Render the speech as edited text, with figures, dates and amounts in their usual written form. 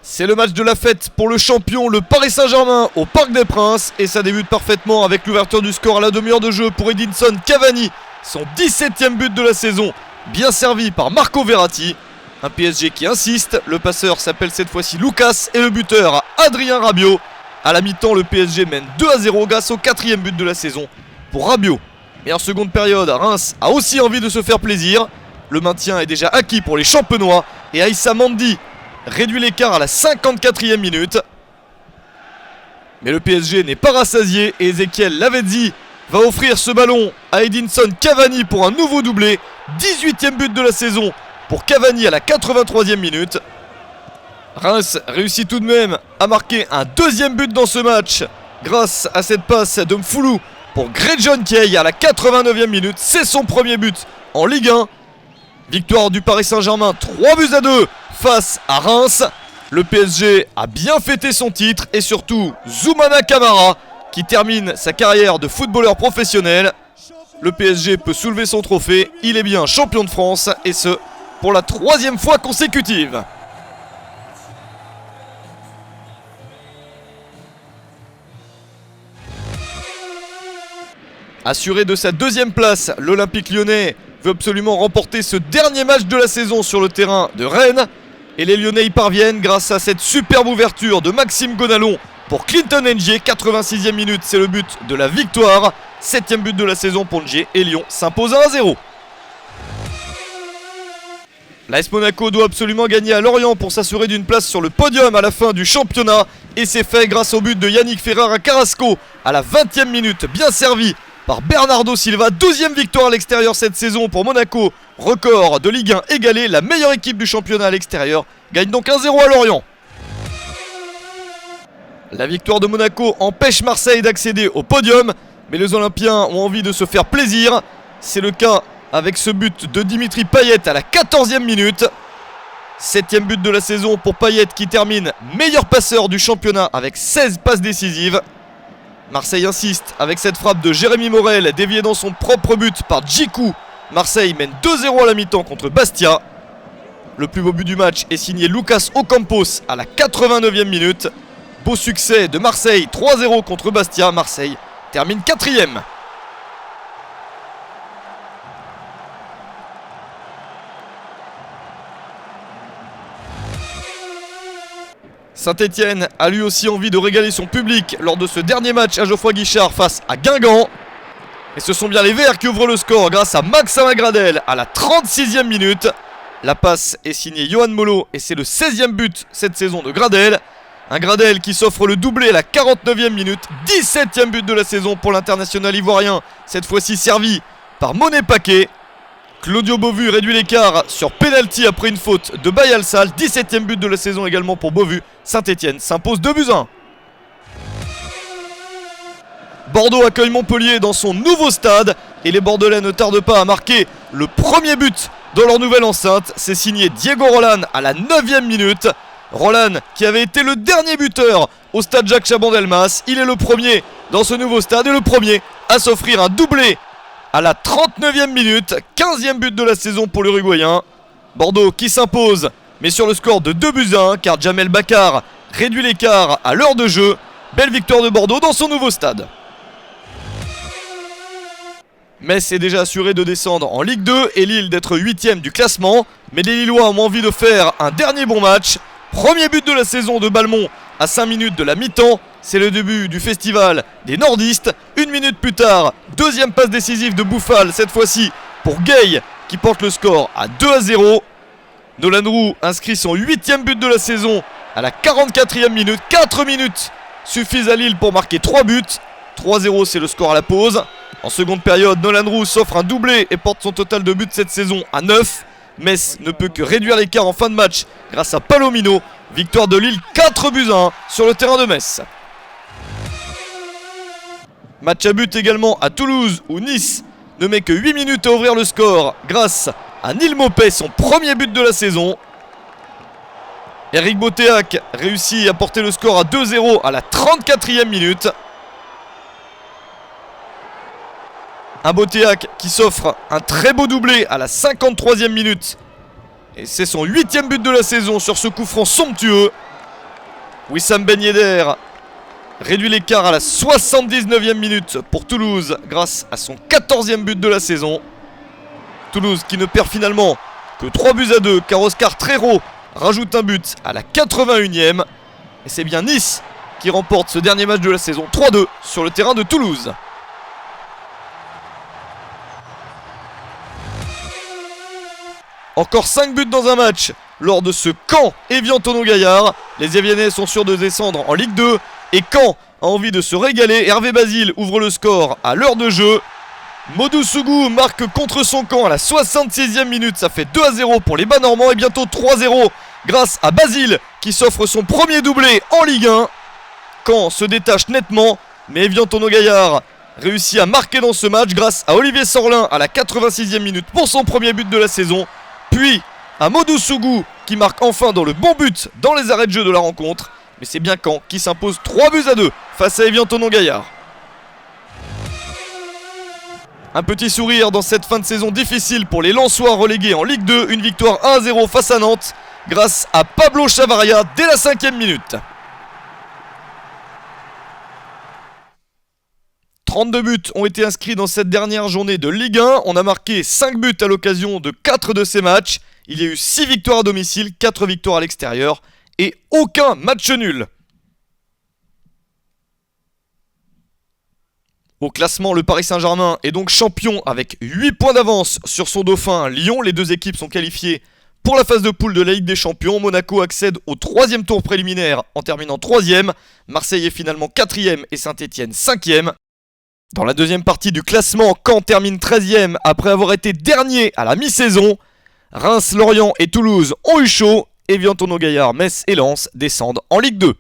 C'est le match de la fête pour le champion, le Paris Saint-Germain, au Parc des Princes. Et ça débute parfaitement avec l'ouverture du score à la demi-heure de jeu pour Edinson Cavani. Son 17e but de la saison, bien servi par Marco Verratti. Un PSG qui insiste, le passeur s'appelle cette fois-ci Lucas et le buteur Adrien Rabiot. À la mi-temps, le PSG mène 2-0 grâce au 4e but de la saison pour Rabiot. Et en seconde période, Reims a aussi envie de se faire plaisir. Le maintien est déjà acquis pour les champenois et Aïssa Mandi réduit l'écart à la 54e minute. Mais le PSG n'est pas rassasié et Ezequiel Lavezzi va offrir ce ballon à Edinson Cavani pour un nouveau doublé. 18e but de la saison pour Cavani à la 83e minute. Reims réussit tout de même à marquer un deuxième but dans ce match grâce à cette passe de Mfoulou pour Grejon Kay à la 89e minute. C'est son premier but en Ligue 1. Victoire du Paris Saint-Germain 3-2 face à Reims. Le PSG a bien fêté son titre et surtout Zoumana Camara qui termine sa carrière de footballeur professionnel. Le PSG peut soulever son trophée, il est bien champion de France et ce pour la 3e fois consécutive. Assuré de sa 2e place, l'Olympique Lyonnais veut absolument remporter ce dernier match de la saison sur le terrain de Rennes. Et les Lyonnais y parviennent grâce à cette superbe ouverture de Maxime Gonalon pour Clinton N'Jie. 86e minute, c'est le but de la victoire. 7e but de la saison pour N'Jie et Lyon s'impose à 1-0. L'AS Monaco doit absolument gagner à Lorient pour s'assurer d'une place sur le podium à la fin du championnat. Et c'est fait grâce au but de Yannick Ferreira Carrasco à la 20e minute, bien servi par Bernardo Silva. 12e victoire à l'extérieur cette saison pour Monaco. Record de Ligue 1 égalé, la meilleure équipe du championnat à l'extérieur gagne donc 1-0 à Lorient. La victoire de Monaco empêche Marseille d'accéder au podium, mais les Olympiens ont envie de se faire plaisir. C'est le cas avec ce but de Dimitri Payet à la 14e minute. 7e but de la saison pour Payet qui termine meilleur passeur du championnat avec 16 passes décisives. Marseille insiste avec cette frappe de Jérémy Morel déviée dans son propre but par Djikou. Marseille mène 2-0 à la mi-temps contre Bastia. Le plus beau but du match est signé Lucas Ocampos à la 89e minute. Beau succès de Marseille 3-0 contre Bastia. Marseille termine 4e. Saint-Etienne a lui aussi envie de régaler son public lors de ce dernier match à Geoffroy Guichard face à Guingamp. Et ce sont bien les Verts qui ouvrent le score grâce à Maxime Gradel à la 36e minute. La passe est signée Yohan Molo et c'est le 16e but cette saison de Gradel. Un Gradel qui s'offre le doublé à la 49e minute. 17e but de la saison pour l'international ivoirien. Cette fois-ci servi par Monet Paquet. Claudio Beauvu réduit l'écart sur penalty après une faute de Bayal Sall. 17e but de la saison également pour Beauvu. Saint-Etienne s'impose 2-1. Bordeaux accueille Montpellier dans son nouveau stade et les Bordelais ne tardent pas à marquer le premier but dans leur nouvelle enceinte. C'est signé Diego Roland à la 9e minute. Roland qui avait été le dernier buteur au stade Jacques Chaban-Delmas. Il est le premier dans ce nouveau stade et le premier à s'offrir un doublé à la 39e minute. 15e but de la saison pour l'Uruguayen. Bordeaux qui s'impose mais sur le score de 2-1 car Jamel Bakar réduit l'écart à l'heure de jeu. Belle victoire de Bordeaux dans son nouveau stade. Metz est déjà assuré de descendre en Ligue 2 et Lille d'être 8e du classement. Mais les Lillois ont envie de faire un dernier bon match. Premier but de la saison de Balmont à 5 minutes de la mi-temps. C'est le début du festival des nordistes. Une minute plus tard, deuxième passe décisive de Bouffal, cette fois-ci pour Gay qui porte le score à 2-0. Nolan Roux inscrit son 8e but de la saison à la 44e minute. 4 minutes suffisent à Lille pour marquer 3 buts. 3-0, c'est le score à la pause. En seconde période, Nolan Roux s'offre un doublé et porte son total de buts cette saison à 9. Metz ne peut que réduire l'écart en fin de match grâce à Palomino. Victoire de Lille 4-1 sur le terrain de Metz. Match à but également à Toulouse où Nice ne met que 8 minutes à ouvrir le score grâce à Neil Maupay, son premier but de la saison. Eric Botéac réussit à porter le score à 2-0 à la 34e minute. Un Botéac qui s'offre un très beau doublé à la 53e minute Et c'est son 8e but de la saison sur ce coup franc somptueux. Wissam Ben Yedder réduit l'écart à la 79e minute pour Toulouse grâce à son 14e but de la saison. Toulouse qui ne perd finalement que 3-2 car Oscar Trejo rajoute un but à la 81e. Et c'est bien Nice qui remporte ce dernier match de la saison 3-2 sur le terrain de Toulouse. Encore 5 buts dans un match lors de ce Caen Évian-Thonon-Gaillard. Les Évianais sont sûrs de descendre en Ligue 2 et Caen a envie de se régaler. Hervé Basile ouvre le score à l'heure de jeu. Modou Sougou marque contre son camp à la 66e minute. Ça fait 2-0 pour les Bas-Normands et bientôt 3-0 grâce à Basile qui s'offre son premier doublé en Ligue 1. Caen se détache nettement, mais Évian-Thonon-Gaillard réussit à marquer dans ce match grâce à Olivier Sorlin à la 86e minute pour son premier but de la saison. Puis à Modou Sougou qui marque enfin dans le bon but dans les arrêts de jeu de la rencontre. Mais c'est bien Caen qui s'impose 3-2 face à Évian-Thonon-Gaillard. Un petit sourire dans cette fin de saison difficile pour les Lensois relégués en Ligue 2. Une victoire 1-0 face à Nantes grâce à Pablo Chavaria dès la 5e minute. 32 buts ont été inscrits dans cette dernière journée de Ligue 1. On a marqué 5 buts à l'occasion de 4 de ces matchs. Il y a eu 6 victoires à domicile, 4 victoires à l'extérieur et aucun match nul. Au classement, le Paris Saint-Germain est donc champion avec 8 points d'avance sur son dauphin Lyon. Les deux équipes sont qualifiées pour la phase de poule de la Ligue des Champions. Monaco accède au 3e tour préliminaire en terminant 3e. Marseille est finalement 4e et Saint-Etienne 5e. Dans la deuxième partie du classement, Caen termine 13e après avoir été dernier à la mi-saison. Reims, Lorient et Toulouse ont eu chaud. Évian-Thonon-Gaillard, Metz et Lens descendent en Ligue 2.